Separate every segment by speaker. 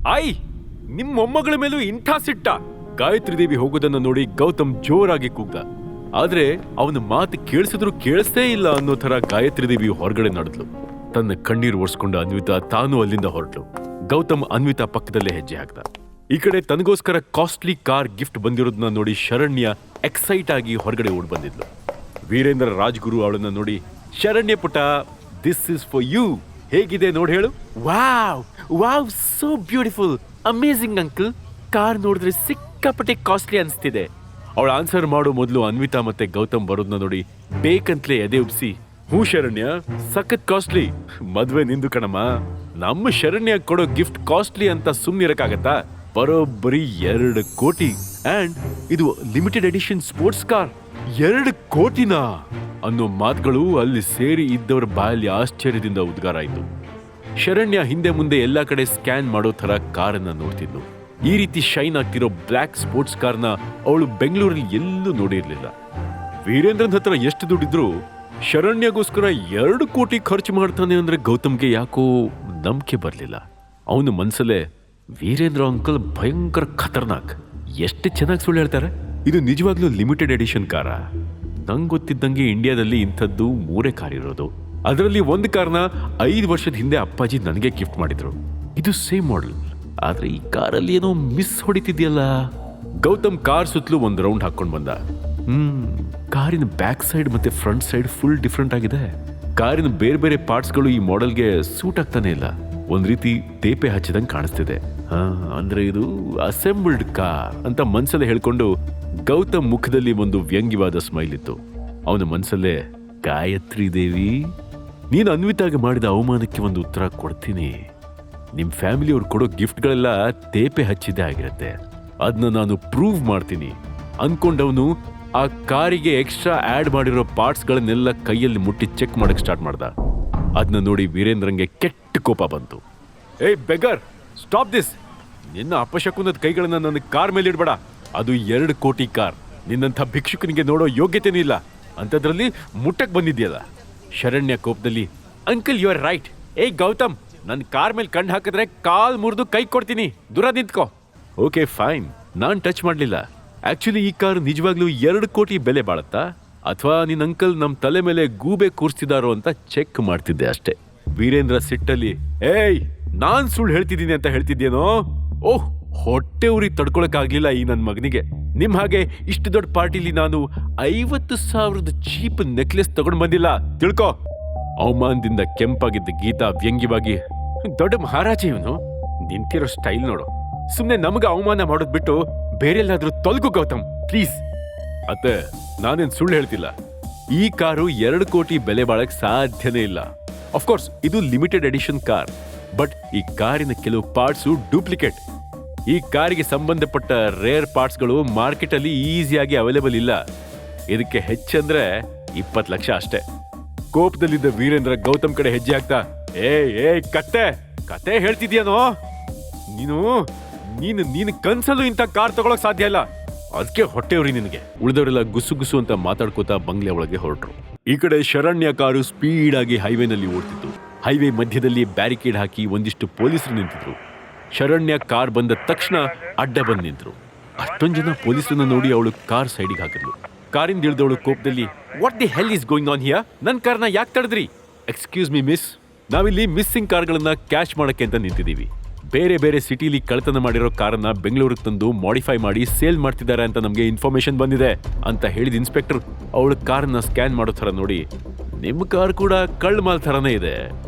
Speaker 1: ಆಯ್, ನಿಮ್ ಮೊಮ್ಮಗಳ ಮೇಲೂ ಇಂಥ ಸಿಟ್ಟ? ಗಾಯತ್ರಿ ದೇವಿ ಹೋಗೋದನ್ನ ನೋಡಿ ಗೌತಮ್ ಜೋರಾಗಿ ಕೂಗ್ದ. ಆದ್ರೆ ಅವನ ಮಾತು ಕೇಳಿಸಿದ್ರು ಕೇಳಿಸ್ತೇ ಇಲ್ಲ ಅನ್ನೋ ತರ ಗಾಯತ್ರಿ ದೇವಿ ಹೊರಗಡೆ ನಡೆದ್ಲು. ತನ್ನ ಕಣ್ಣೀರು ಒರೆಸ್ಕೊಂಡ ಅನ್ವಿತಾ ತಾನು ಅಲ್ಲಿಂದ ಹೊರಟ್ಲು. ಗೌತಮ್ ಅನ್ವಿತಾ ಪಕ್ಕದಲ್ಲೇ ಹೆಜ್ಜೆ ಹಾಕ್ದ. ಈ ಕಡೆ ತನಗೋಸ್ಕರ ಕಾಸ್ಟ್ಲಿ ಕಾರ್ ಗಿಫ್ಟ್ ಬಂದಿರೋದನ್ನ ನೋಡಿ ಶರಣ್ಯ ಎಕ್ಸೈಟ್ ಆಗಿ ಹೊರಗಡೆ ಓಡ್ ಬಂದಿದ್ಲು. ವೀರೇಂದ್ರ ರಾಜ್ಗುರು ಅವಳನ್ನ ನೋಡಿ, ಶರಣ್ಯ ಪುಟ, ದಿಸ್ ಇಸ್ ಫಾರ್ ಯು, ಹೇಗಿದೆ ನೋಡಿ ಹೇಳು. Wow wow, so beautiful, amazing uncle. Car ನೋಡಿದ್ರೆ ಸಿಕ್ಕಾಪಟ್ಟೆ ಕಾಸ್ಟ್ಲಿ ಅನ್ಸ್ತಿದೆ. ಅವಳ ಆನ್ಸರ್ ಮಾಡೋ ಮೊದಲು ಅನ್ವಿತಾ ಮತ್ತೆ ಗೌತಮ್ ಬರೋದನ್ನ ನೋಡಿ ಬೇಕಂತಲೇ ಎದೆ ಉಬ್ಸಿ, ಹೂ ಶರಣ್ಯ, ಸಖತ್ ಕಾಸ್ಟ್ಲಿ. ಮದ್ವೆ ನಿಂದು ಕಣಮ್ಮ. ನಮ್ಮ ಶರಣ್ಯ ಕೊಡೋ ಗಿಫ್ಟ್ ಕಾಸ್ಟ್ಲಿ ಅಂತ ಸುಮ್ನಿರಕ್ಕಾಗತ್ತಾ? ಬರೋಬ್ಬರಿ 2 ಕೋಟಿ. ಅಂಡ್ ಇದು ಲಿಮಿಟೆಡ್ ಎಡಿಷನ್ ಸ್ಪೋರ್ಟ್ಸ್ ಕಾರ್. 2 ಕೋಟಿನಾ ಅನ್ನೋ ಮಾತುಗಳು ಅಲ್ಲಿ ಸೇರಿ ಇದ್ದವರ ಬಾಯಲ್ಲಿ ಆಶ್ಚರ್ಯದಿಂದ ಉದ್ಗಾರ ಆಯ್ತು. ಶರಣ್ಯ ಹಿಂದೆ ಮುಂದೆ ಎಲ್ಲಾ ಕಡೆ ಸ್ಕ್ಯಾನ್ ಮಾಡೋ ತರ ಕಾರನ್ನ ನೋಡ್ತಿದ್ಲು. ಈ ರೀತಿ ಶೈನ್ ಆಗ್ತಿರೋ ಬ್ಲ್ಯಾಕ್ ಸ್ಪೋರ್ಟ್ಸ್ ಕಾರ್ನ ಅವಳು ಬೆಂಗಳೂರಲ್ಲಿ ಎಲ್ಲೂ ನೋಡಿರ್ಲಿಲ್ಲ. ವೀರೇಂದ್ರನ್ ಹತ್ರ ಎಷ್ಟು ದುಡ್ಡಿದ್ರು ಶರಣ್ಯಗೋಸ್ಕರ 2 ಕೋಟಿ ಖರ್ಚು ಮಾಡ್ತಾನೆ ಅಂದ್ರೆ ಗೌತಮ್ಗೆ ಯಾಕೋ ನಂಬಿಕೆ ಬರ್ಲಿಲ್ಲ. ಅವನ ಮನ್ಸಲ್ಲೇ, ವೀರೇಂದ್ರ ಅಂಕಲ್ ಭಯಂಕರ ಖತರ್ನಾಕ್, ಎಷ್ಟು ಚೆನ್ನಾಗಿ ಸುಳ್ಳು ಹೇಳ್ತಾರೆ. ಇದು ನಿಜವಾಗ್ಲೂ ಲಿಮಿಟೆಡ್ ಎಡಿಷನ್ ಕಾರ? ನಂಗೆ ಗೊತ್ತಿದ್ದಂಗೆ ಇಂಡಿಯಾದಲ್ಲಿ ಇಂಥದ್ದು 3 ಕಾರ್ ಇರೋದು. ಅದರಲ್ಲಿ ಒಂದು ಕಾರ್ನ 5 ವರ್ಷದ ಹಿಂದೆ ಅಪ್ಪಾಜಿ ನನಗೆ ಗಿಫ್ಟ್ ಮಾಡಿದ್ರು. ಇದು ಸೇಮ್ ಮಾಡೆಲ್, ಆದ್ರೆ ಈ ಕಾರಲ್ಲಿ ಏನೋ ಮಿಸ್ ಹೊಡಿತಿದ್ಯಲ್ಲ. ಗೌತಮ್ ಕಾರ್ ಸುತ್ತಲೂ ಒಂದು ರೌಂಡ್ ಹಾಕೊಂಡು ಬಂದ. ಕಾರಿನ ಬ್ಯಾಕ್ ಸೈಡ್ ಮತ್ತೆ ಫ್ರಂಟ್ ಸೈಡ್ ಫುಲ್ ಡಿಫ್ರೆಂಟ್ ಆಗಿದೆ. ಕಾರಿನ ಬೇರೆ ಬೇರೆ ಪಾರ್ಟ್ಸ್ಗಳು ಈ ಮಾಡೆಲ್ಗೆ ಸೂಟ್ ಆಗ್ತಾನೆ ಇಲ್ಲ. ಒಂದ್ ರೀತಿ ತೇಪೆ ಹಚ್ಚಿದಂಗೆ ಕಾಣಿಸ್ತಿದೆ. ಅಂದ್ರೆ ಇದು ಅಸೆಂಬಲ್ಡ್ ಕಾರ್ ಅಂತ ಮನ್ಸಲ್ಲೇ ಹೇಳ್ಕೊಂಡು ಗೌತಮ್ ಮುಖದಲ್ಲಿ ಒಂದು ವ್ಯಂಗ್ಯವಾದ ಸ್ಮೈಲ್ ಇತ್ತು. ಅವನ ಮನ್ಸಲ್ಲೇ, ಗಾಯತ್ರಿ ದೇವಿ, ನೀನು ಅನ್ವಿತಾಗೆ ಮಾಡಿದ ಅವಮಾನಕ್ಕೆ ಒಂದು ಉತ್ತರ ಕೊಡ್ತೀನಿ. ನಿಮ್ ಫ್ಯಾಮಿಲಿಯವ್ರು ಕೊಡೋ ಗಿಫ್ಟ್ಗಳೆಲ್ಲ ತೇಪೆ ಹಚ್ಚಿದ್ದೇ ಆಗಿರತ್ತೆ, ಅದನ್ನ ನಾನು ಪ್ರೂವ್ ಮಾಡ್ತೀನಿ ಅನ್ಕೊಂಡವನು ಆ ಕಾರಿಗೆ ಎಕ್ಸ್ಟ್ರಾ ಆಡ್ ಮಾಡಿರೋ ಪಾರ್ಟ್ಸ್ಗಳನ್ನೆಲ್ಲ ಕೈಯಲ್ಲಿ ಮುಟ್ಟಿ ಚೆಕ್ ಮಾಡಕ್ ಸ್ಟಾರ್ಟ್ ಮಾಡ್ದ. ಅದನ್ನ ನೋಡಿ ವೀರೇಂದ್ರಂಗೆ ಕೆಟ್ಟ ಕೋಪ ಬಂತು. ಏಯ್ ಬೆಗರ್, ಸ್ಟಾಪ್ ದಿಸ್! ನಿನ್ನ ಅಪಶಕುನದ ಕೈಗಳನ್ನ ನನ್ನ ಕಾರ್ ಮೇಲೆ ಇಡ್ಬೇಡ. ಅದು 2 ಕೋಟಿ ಕಾರ್. ನಿನ್ನಂಥ ಭಿಕ್ಷುಕನಿಗೆ ನೋಡೋ ಯೋಗ್ಯತೆನೂ ಇಲ್ಲ, ಅಂಥದ್ರಲ್ಲಿ ಮುಟ್ಟಕ್ ಬಂದಿದ್ಯಲ್ಲ. ಶರಣ್ಯ ಕೋಪದಲ್ಲಿ, ಅಂಕಲ್ ಯು ಆರ್ ರೈಟ್. ಏಯ್ ಗೌತಮ್, ನನ್ನ ಕಾರ್ ಮೇಲೆ ಕಣ್ಣು ಹಾಕಿದ್ರೆ ಕಾಲ್ ಮುರಿದು ಕೈ ಕೊಡ್ತೀನಿ, ದೂರ ನಿಂತ್ಕೋ. ಓಕೆ ಫೈನ್, ನಾನ್ ಟಚ್ ಮಾಡ್ಲಿಲ್ಲ. ಆಕ್ಚುಲಿ ಈ ಕಾರ್ ನಿಜವಾಗ್ಲೂ 2 ಕೋಟಿ ಬೆಲೆ ಬಾಳತ್ತಾ, ಅಥವಾ ನಿನ್ನ ಅಂಕಲ್ ನಮ್ ತಲೆ ಮೇಲೆ ಗೂಬೆ ಕೂರಿಸ್ತಿದಾರೋ ಅಂತ ಚೆಕ್ ಮಾಡ್ತಿದ್ದೆ ಅಷ್ಟೇ. ವೀರೇಂದ್ರ ಸಿಟ್ಟಲ್ಲಿ, ಏಯ್ ನಾನ್ ಸುಳ್ಳು ಹೇಳ್ತಿದ್ದೀನಿ ಅಂತ ಹೇಳ್ತಿದ್ಯೇನೋ? ಓಹ್, ಹೊಟ್ಟೆ ಉರಿ ತಡ್ಕೊಳಕ್ ಆಗ್ಲಿಲ್ಲ ಈ ನನ್ ಮಗನಿಗೆ. ನಿಮ್ ಹಾಗೆ ಇಷ್ಟು ದೊಡ್ಡ ಪಾರ್ಟಿಲಿ ನಾನು 50,000 ಚೀಪ್ ನೆಕ್ಲೆಸ್ ತಗೊಂಡ್ ಬಂದಿಲ್ಲ, ತಿಳ್ಕೊ. ಅವಮಾನದಿಂದ ಕೆಂಪಾಗಿದ್ದ ಗೀತಾ ವ್ಯಂಗ್ಯವಾಗಿ, ದೊಡ್ಡ ಮಹಾರಾಜ ಇವನು, ನಿಂತಿರೋ ಸ್ಟೈಲ್ ನೋಡು. ಸುಮ್ನೆ ನಮ್ಗೆ ಅವಮಾನ ಮಾಡೋದ್ ಬಿಟ್ಟು ಬೇರೆಲ್ಲಾದ್ರೂ ತೊಲಗು ಗೌತಮ್, ಪ್ಲೀಸ್. ಅತ್ತೆ, ನಾನೇನ್ ಸುಳ್ಳು ಹೇಳ್ತಿಲ್ಲ. ಈ ಕಾರು 2 ಕೋಟಿ ಬೆಲೆ ಬಾಳಕ್ ಸಾಧ್ಯನೇ ಇಲ್ಲ. ಅಫ್ಕೋರ್ಸ್ ಇದು ಲಿಮಿಟೆಡ್ ಎಡಿಷನ್ ಕಾರ್, ಬಟ್ ಈ ಕಾರಿನ ಕೆಲವು ಪಾರ್ಟ್ಸು ಡೂಪ್ಲಿಕೇಟ್. ಈ ಕಾರಿಗೆ ಸಂಬಂಧಪಟ್ಟ ರೇರ್ ಪಾರ್ಟ್ಸ್ಗಳು ಮಾರ್ಕೆಟ್ ಅಲ್ಲಿ ಈಸಿಯಾಗಿ ಅವೈಲೇಬಲ್ ಇಲ್ಲ. ಇದಕ್ಕೆ ಹೆಚ್ಚಂದ್ರೆ 20 ಲಕ್ಷ ಅಷ್ಟೇ. ಕೋಪದಲ್ಲಿದ್ದ ವೀರೇಂದ್ರ ಗೌತಮ್ ಕಡೆ ಹೆಜ್ಜೆ ಹಾಕ್ತಾ, ಏಯ್ ಕತೆ ಹೇಳ್ತಿದ್ಯಾನೋ ನೀನು ಕನ್ಸಲ್ಲೂ ಇಂಥ ಕಾರ್ ತಗೊಳಕ್ ಸಾಧ್ಯ ಇಲ್ಲ, ಅದಕ್ಕೆ ಹೊಟ್ಟೆವ್ರಿ ನಿನಗೆ. ಉಳಿದವರೆಲ್ಲ ಗುಸು ಗುಸು ಅಂತ ಮಾತಾಡ್ಕೋತಾ ಬಂಗ್ಲೆ ಒಳಗೆ ಹೊರಟ್ರು. ಈ ಕಡೆ ಶರಣ್ಯ ಕಾರು ಸ್ಪೀಡ್ ಆಗಿ ಹೈವೇನಲ್ಲಿ ಓಡ್ತಿತ್ತು. ಹೈವೇ ಮಧ್ಯದಲ್ಲಿ ಬ್ಯಾರಿಕೇಡ್ ಹಾಕಿ ಒಂದಿಷ್ಟು ಪೊಲೀಸರು ನಿಂತಿದ್ರು. ಶರಣ್ಯ ಕಾರ್ ಬಂದ ತಕ್ಷಣ ಅಡ್ಡ ಬಂದು ನಿಂತರು. ಅಷ್ಟೊಂದು ಜನ ಪೊಲೀಸರನ್ನ ನೋಡಿ ಅವಳು ಕಾರ್ ಸೈಡಿಗೆ ಹಾಕಿದ್ಲು. ಕಾರಿಂದ ಇಳಿದವಳು ಕೋಪದಲ್ಲಿ, what the hell is going on here? ನನ್ನ ಕಾರ್ನ ಯಾಕೆ ತಡೆದ್ರಿ? ಎಕ್ಸ್ಕ್ಯೂಸ್ ಮಿ ಮಿಸ್, ನಾವಿಲ್ಲಿ ಮಿಸ್ಸಿಂಗ್ ಕಾರ್ಗಳನ್ನ ಕ್ಯಾಶ್ ಮಾಡಕ್ಕೆ ಅಂತ ನಿಂತಿದ್ದೀವಿ. ಬೇರೆ ಬೇರೆ ಸಿಟಿಲಿ ಕಳ್ಳತನ ಮಾಡಿರೋ ಕಾರನ್ನ ಬೆಂಗಳೂರಿಗೆ ತಂದು ಮಾಡಿಫೈ ಮಾಡಿ ಸೇಲ್ ಮಾಡ್ತಿದ್ದಾರೆ ಅಂತ ನಮಗೆ ಇನ್ಫಾರ್ಮೇಶನ್ ಬಂದಿದೆ ಅಂತ ಹೇಳಿದ ಇನ್ಸ್ಪೆಕ್ಟರ್ ಅವಳ ಕಾರನ್ನ ಸ್ಕ್ಯಾನ್ ಮಾಡೋ ಥರ ನೋಡಿ, ನಿಮ್ಮ ಕಾರ್ ಕೂಡ ಕಳ್ಳ ಮಾಲ್ ಥರನೇ ಇದೆ,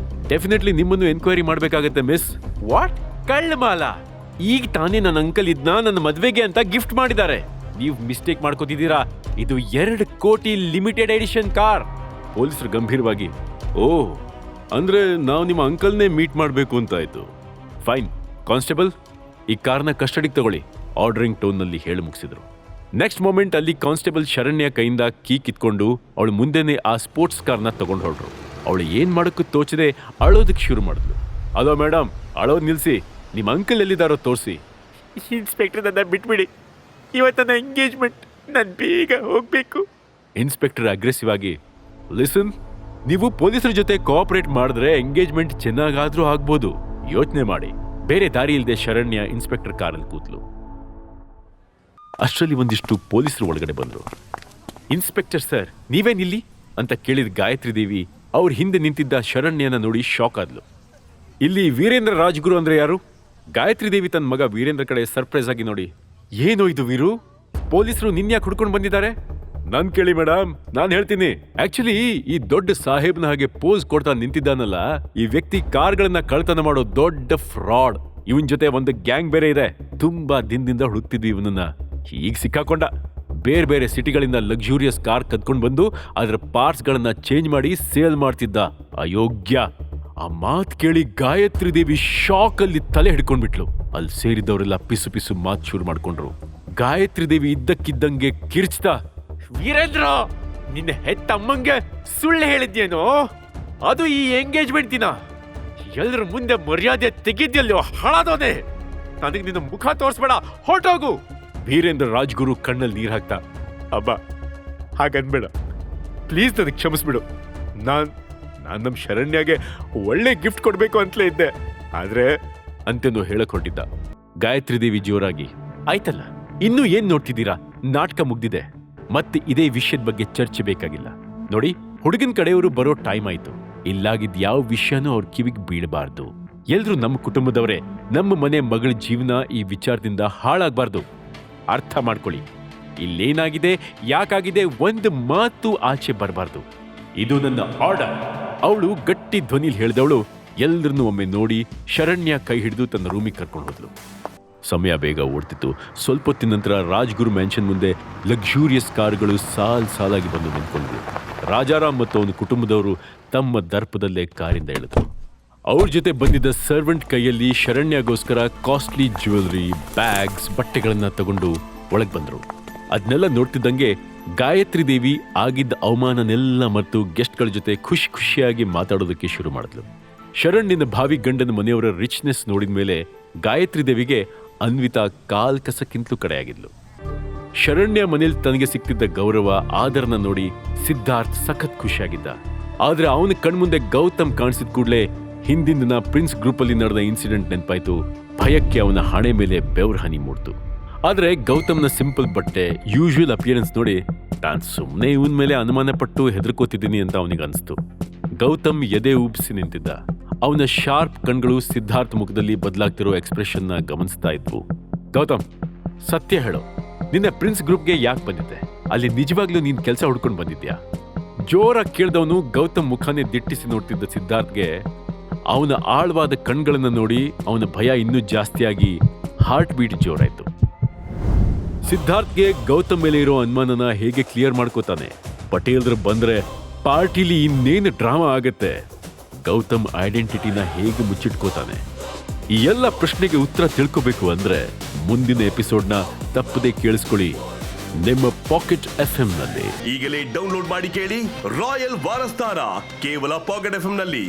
Speaker 1: ಡೆಫಿನೆಟ್ಲಿ ನಿಮ್ಮನ್ನು ಎನ್ಕ್ವೈರಿ ಮಾಡಬೇಕಾಗತ್ತೆ ಮಿಸ್. ವಾಟ್, ಕಳ್ಳ ಮಾಲ? ಈಗ ತಾನೇ ನನ್ನ ಅಂಕಲ್ ಇದನ್ನ ನನ್ನ ಮದ್ವೆಗೆ ಅಂತ ಗಿಫ್ಟ್ ಮಾಡಿದ್ದಾರೆ. ನೀವು ಮಿಸ್ಟೇಕ್ ಮಾಡ್ಕೋತಿದ್ದೀರಾ, ಇದು 2 ಕೋಟಿ ಲಿಮಿಟೆಡ್ ಎಡಿಷನ್ ಕಾರ್. ಪೊಲೀಸರು ಗಂಭೀರವಾಗಿ, ಓ ಅಂದ್ರೆ ನಾವು ನಿಮ್ಮ ಅಂಕಲ್ನೇ ಮೀಟ್ ಮಾಡಬೇಕು ಅಂತ ಆಯ್ತು. ಫೈನ್ ಕಾನ್ಸ್ಟೇಬಲ್, ಈ ಕಾರ್ನ ಕಸ್ಟಡಿಗೆ ತಗೊಳ್ಳಿ, ಆರ್ಡರಿಂಗ್ ಟೋನ್ನಲ್ಲಿ ಹೇಳಿ ಮುಗಿಸಿದ್ರು. ನೆಕ್ಸ್ಟ್ ಮೊಮೆಂಟ್ ಅಲ್ಲಿ ಕಾನ್ಸ್ಟೇಬಲ್ ಶರಣ್ಯ ಕೈಯಿಂದ ಕೀ ಕಿತ್ಕೊಂಡು ಅವಳು ಮುಂದೆನೆ ಆ ಸ್ಪೋರ್ಟ್ಸ್ ಕಾರ್ನ ತಗೊಂಡು ಹೊರಟ್ರು. ಅವಳು ಏನ್ ಮಾಡೋಕ್ಕೂ ತೋಚದೆ ಅಳೋದಕ್ಕೆ ಶುರು ಮಾಡಿದ್ಲು. ಅಲೋ ಮೇಡಮ್, ಅಳೋದ್ ನಿಲ್ಸಿ, ನಿಮ್ಮ ಅಂಕಲ್ ಎಲ್ಲಿದ್ದಾರೋ ತೋರಿಸಿ.
Speaker 2: ಇನ್ಸ್ಪೆಕ್ಟರ್, ನನ್ನ ಬಿಟ್ಬಿಡಿ, ಇವತ್ತನ ಎಂಗೇಜ್ಮೆಂಟ್, ನಾನು ಬೇಗ ಹೋಗ್ಬೇಕು.
Speaker 1: ಇನ್ಸ್ಪೆಕ್ಟರ್ ಅಗ್ರೆಸಿವ್ ಆಗಿ, ಲಿಸನ್, ನೀವು ಪೊಲೀಸರ ಜೊತೆ ಕೋಆಪರೇಟ್ ಮಾಡಿದ್ರೆ ಎಂಗೇಜ್ಮೆಂಟ್ ಚೆನ್ನಾಗಾದ್ರೂ ಆಗ್ಬೋದು, ಯೋಚನೆ ಮಾಡಿ. ಬೇರೆ ದಾರಿ ಇಲ್ಲದೆ ಶರಣ್ಯ ಇನ್ಸ್ಪೆಕ್ಟರ್ ಕಾರಲ್ಲಿ ಕೂತ್ಲು. ಅಷ್ಟರಲ್ಲಿ ಒಂದಿಷ್ಟು ಪೊಲೀಸರು ಒಳಗಡೆ ಬಂದ್ರು. ಇನ್ಸ್ಪೆಕ್ಟರ್ ಸರ್, ನೀವೇನಿಲ್ಲಿ ಅಂತ ಕೇಳಿದ ಗಾಯತ್ರಿ ದೇವಿ ಅವ್ರ ಹಿಂದೆ ನಿಂತಿದ್ದ ಶರಣ್ಯನ ನೋಡಿ ಶಾಕ್ ಆದ್ಲು. ಇಲ್ಲಿ ವೀರೇಂದ್ರ ರಾಜ್ಗುರು ಅಂದ್ರೆ ಯಾರು? ಗಾಯತ್ರಿ ದೇವಿ ತನ್ನ ಮಗ ವೀರೇಂದ್ರ ಕಡೆ ಸರ್ಪ್ರೈಸ್ ಆಗಿ ನೋಡಿ, ಏನೋ ಇದು ವೀರು, ಪೊಲೀಸರು ನಿನ್ಯಾಕೆ ಹುಡ್ಕೊಂಡು ಬಂದಿದ್ದಾರೆ? ನಾನ್ ಕೇಳಿ ಮೇಡಮ್, ನಾನ್ ಹೇಳ್ತೀನಿ. ಆಕ್ಚುಲಿ ಈ ದೊಡ್ಡ ಸಾಹೇಬ್ನ ಹಾಗೆ ಪೋಸ್ ಕೊಡ್ತಾ ನಿಂತಿದ್ದಾನಲ್ಲ, ಈ ವ್ಯಕ್ತಿ ಕಾರ್ಗಳನ್ನ ಕಳ್ತನ ಮಾಡೋ ದೊಡ್ಡ ಫ್ರಾಡ್. ಇವನ್ ಜೊತೆ ಒಂದು ಗ್ಯಾಂಗ್ ಬೇರೆ ಇದೆ. ತುಂಬಾ ದಿನದಿಂದ ಹುಡುಕ್ತಿದ್ವಿ ಇವನನ್ನ. ಈಗ ಸಿಕ್ಕಾಕೊಂಡ. ಬೇರೆ ಬೇರೆ ಸಿಟಿಗಳಿಂದ ಲಕ್ಸುರಿಯಸ್ ಕಾರ್ ಕದ್ಕೊಂಡು ಬಂದು ಅದರ ಪಾರ್ಟ್ಸ್ ಗಳನ್ನ ಚೇಂಜ್ ಮಾಡಿ ಸೇಲ್ ಮಾಡ್ತಿದ್ದ ಅಯೋಗ್ಯ. ಆ ಮಾತ್ ಕೇಳಿ ಗಾಯತ್ರಿ ದೇವಿ ಶಾಕ್ ಅಲ್ಲಿ ತಲೆ ಹಿಡ್ಕೊಂಡ್ಬಿಟ್ಲು. ಅಲ್ಲಿ ಸೇರಿದವರೆಲ್ಲ ಪಿಸು ಪಿಸು ಮಾತ್ ಶುರು ಮಾಡ್ಕೊಂಡ್ರು. ಗಾಯತ್ರಿ ದೇವಿ ಇದ್ದಕ್ಕಿದ್ದಂಗೆ ಕಿರ್ಚ್ತಾ, ವೀರೇಂದ್ರ, ನಿನ್ನ ಹೆತ್ತಮ್ಮಂಗೆ ಸುಳ್ಳು ಹೇಳಿದ್ಯೇನೋ? ಅದು ಈ ಎಂಗೇಜ್ಮೆಂಟ್ ದಿನ ಎಲ್ರ ಮುಂದೆ ಮರ್ಯಾದೆ ತೆಗಿದ್ಯಲ್ಲೋ ಹಾಳಾದೋನೆ. ನನಗೆ ನಿನ್ನ ಮುಖ ತೋರಿಸ್ಬೇಡ, ಹೊರಟೋಗು. ವೀರೇಂದ್ರ ರಾಜ್ಗುರು ಕಣ್ಣಲ್ಲಿ ನೀರ್ ಹಾಕ್ತಾ, ಅಬ್ಬ ಹಾಗನ್ಬೇಡ ಪ್ಲೀಸ್, ನನಗೆ ಕ್ಷಮಿಸ್ಬಿಡು. ನಾನ್ ನಮ್ಮ ಶರಣ್ಯಗೆ ಒಳ್ಳೆ ಗಿಫ್ಟ್ ಕೊಡ್ಬೇಕು ಅಂತಲೇ ಇದ್ದೆ, ಆದ್ರೆ ಅಂತೆಂದು ಹೇಳಕ್ ಹೊರಟಿದ್ದ. ಗಾಯತ್ರಿ ದೇವಿ ಜೋರಾಗಿ, ಆಯ್ತಲ್ಲ, ಇನ್ನೂ ಏನ್ ನೋಡ್ತಿದ್ದೀರಾ? ನಾಟಕ ಮುಗ್ದಿದೆ. ಮತ್ತೆ ಇದೇ ವಿಷಯದ ಬಗ್ಗೆ ಚರ್ಚೆ ಬೇಕಾಗಿಲ್ಲ. ನೋಡಿ, ಹುಡುಗನ ಕಡೆಯವರು ಬರೋ ಟೈಮ್ ಆಯ್ತು. ಇಲ್ಲಾಗಿದ್ ಯಾವ ವಿಷಯನೂ ಅವ್ರ ಕಿವಿಗೆ ಬೀಳಬಾರ್ದು. ಎಲ್ರು ನಮ್ಮ ಕುಟುಂಬದವರೇ. ನಮ್ಮ ಮನೆ ಮಗಳ ಜೀವನ ಈ ವಿಚಾರದಿಂದ ಹಾಳಾಗಬಾರ್ದು. ಅರ್ಥ ಮಾಡ್ಕೊಳ್ಳಿ. ಇಲ್ಲೇನಾಗಿದೆ, ಯಾಕಾಗಿದೆ, ಒಂದು ಮಾತು ಆಚೆ ಬರಬಾರ್ದು. ಇದು ನನ್ನ ಆರ್ಡರ್. ಅವಳು ಗಟ್ಟಿ ಧ್ವನಿಲಿ ಹೇಳಿದವಳು ಎಲ್ರನ್ನೂ ಒಮ್ಮೆ ನೋಡಿ ಶರಣ್ಯ ಕೈ ಹಿಡಿದು ತನ್ನ ರೂಮಿಗೆ ಕರ್ಕೊಂಡು ಹೋದ್ಲು. ಸಮಯ ಬೇಗ ಓಡ್ತಿತ್ತು. ಸ್ವಲ್ಪ ಹೊತ್ತಿನ ನಂತರ ರಾಜ್ಗುರು ಮ್ಯಾನ್ಷನ್ ಮುಂದೆ ಲಕ್ಸುರಿಯಸ್ ಕಾರುಗಳು ಸಾಲಾಗಿ ಬಂದು ನಿಂತ್ಕೊಂಡ್ರು. ರಾಜಾರಾಮ್ ಮತ್ತು ಅವನ ಕುಟುಂಬದವರು ತಮ್ಮ ದರ್ಪದಲ್ಲೇ ಕಾರಿಂದ ಇಳಿದ್ರು. ಅವ್ರ ಜೊತೆ ಬಂದಿದ್ದ ಸರ್ವೆಂಟ್ ಕೈಯಲ್ಲಿ ಶರಣ್ಯಗೋಸ್ಕರ ಕಾಸ್ಟ್ಲಿ ಜ್ಯುವೆಲರಿ, ಬ್ಯಾಗ್ಸ್, ಬಟ್ಟೆಗಳನ್ನ ತಗೊಂಡು ಒಳಗೆ ಬಂದ್ರು. ಅದನ್ನೆಲ್ಲ ನೋಡ್ತಿದ್ದಂಗೆ ಗಾಯತ್ರಿ ದೇವಿ ಆಗಿದ್ದ ಅವಮಾನನೆಲ್ಲ ಮರೆತು ಗೆಸ್ಟ್ಗಳ ಜೊತೆ ಖುಷಿಯಾಗಿ ಮಾತಾಡೋದಕ್ಕೆ ಶುರು ಮಾಡಿದ್ಲು. ಶರಣ್ಯನ ಭಾವಿ ಗಂಡನ ಮನೆಯವರ ರಿಚ್ನೆಸ್ ನೋಡಿದ ಮೇಲೆ ಗಾಯತ್ರಿ ದೇವಿಗೆ ಅನ್ವಿತಾ ಕಾಲ್ ಕಸಕ್ಕಿಂತಲೂ ಕಡೆಯಾಗಿದ್ಲು. ಶರಣ್ಯ ಮನೇಲಿ ತನಗೆ ಸಿಕ್ತಿದ್ದ ಗೌರವ, ಆದರನ ನೋಡಿ ಸಿದ್ಧಾರ್ಥ್ ಸಖತ್ ಖುಷಿಯಾಗಿದ್ದ. ಆದ್ರೆ ಅವನ ಕಣ್ಮುಂದೆ ಗೌತಮ್ ಕಾಣಿಸಿದ ಕೂಡಲೇ ಹಿಂದಿನ ದಿನ ಪ್ರಿನ್ಸ್ ಗ್ರೂಪ್ ಅಲ್ಲಿ ನಡೆದ ಇನ್ಸಿಡೆಂಟ್ ನೆನಪಾಯ್ತು. ಭಯಕ್ಕೆ ಅವನ ಹಣೆ ಮೇಲೆ ಬೆವರ್ ಹನಿ ಮೂಡ್ತು. ಆದ್ರೆ ಗೌತಮ್ನ ಸಿಂಪಲ್ ಬಟ್ಟೆ, ಯೂಶುವಲ್ ಅಪಿಯರೆನ್ಸ್ ನೋಡಿ ತಾನು ಸುಮ್ಮನೆ ಇವನ್ ಮೇಲೆ ಅನುಮಾನ ಪಟ್ಟು ಹೆದರ್ಕೋತಿದ್ದೀನಿ ಅಂತ ಅವನಿಗೆ ಅನಿಸ್ತು. ಗೌತಮ್ ಎದೆ ಉಬ್ಬಿಸಿ ನಿಂತಿದ್ದ. ಅವನ ಶಾರ್ಪ್ ಕಣ್ಗಳು ಸಿದ್ಧಾರ್ಥ್ ಮುಖದಲ್ಲಿ ಬದಲಾಗ್ತಿರೋ ಎಕ್ಸ್ಪ್ರೆಷನ್ನ ಗಮನಿಸ್ತಾ ಇದ್ವು. ಗೌತಮ್, ಸತ್ಯ ಹೇಳೋ, ನಿನ್ನ ಪ್ರಿನ್ಸ್ ಗ್ರೂಪ್ಗೆ ಯಾಕೆ ಬಂದಿದ್ದೆ? ಅಲ್ಲಿ ನಿಜವಾಗ್ಲೂ ನೀನ್ ಕೆಲಸ ಹುಡ್ಕೊಂಡು ಬಂದಿದ್ಯಾ? ಜೋರಾಗಿ ಕೇಳಿದವನು ಗೌತಮ್ ಮುಖಾನೇ ದಿಟ್ಟಿಸಿ ನೋಡ್ತಿದ್ದ ಸಿದ್ಧಾರ್ಥ್ಗೆ ಅವನ ಆಳವಾದ ಕಣ್ಗಳನ್ನ ನೋಡಿ ಅವನ ಭಯ ಇನ್ನೂ ಜಾಸ್ತಿಯಾಗಿ ಹಾರ್ಟ್ ಬೀಟ್ ಜೋರಾಯ್ತು. ಸಿದ್ಧಾರ್ಥ್ಗೆ ಗೌತಮ್ ಮೇಲೆ ಇರೋ ಅನುಮಾನನ ಹೇಗೆ ಕ್ಲಿಯರ್ ಮಾಡ್ಕೋತಾನೆ? ಪಟೇಲ್ರು ಬಂದ್ರೆ ಪಾರ್ಟಿಲಿ ಇನ್ನೇನು ಡ್ರಾಮಾ ಆಗತ್ತೆ? ಗೌತಮ್ ಐಡೆಂಟಿಟಿನ ಹೇಗೆ ಮುಚ್ಚಿಟ್ಕೋತಾನೆ? ಈ ಎಲ್ಲ ಪ್ರಶ್ನೆಗೆ ಉತ್ತರ ತಿಳ್ಕೋಬೇಕು ಅಂದ್ರೆ ಮುಂದಿನ ಎಪಿಸೋಡ್ನ ತಪ್ಪದೆ ಕೇಳಿಸ್ಕೊಳ್ಳಿ ನಿಮ್ಮ ಪಾಕೆಟ್ FM ನಲ್ಲಿ.
Speaker 3: ಈಗಲೇ ಡೌನ್ಲೋಡ್ ಮಾಡಿ ಕೇಳಿ ರಾಯಲ್ ವಾರಸ್ತಾರ ಕೇವಲ ಪಾಕೆಟ್ FM ನಲ್ಲಿ.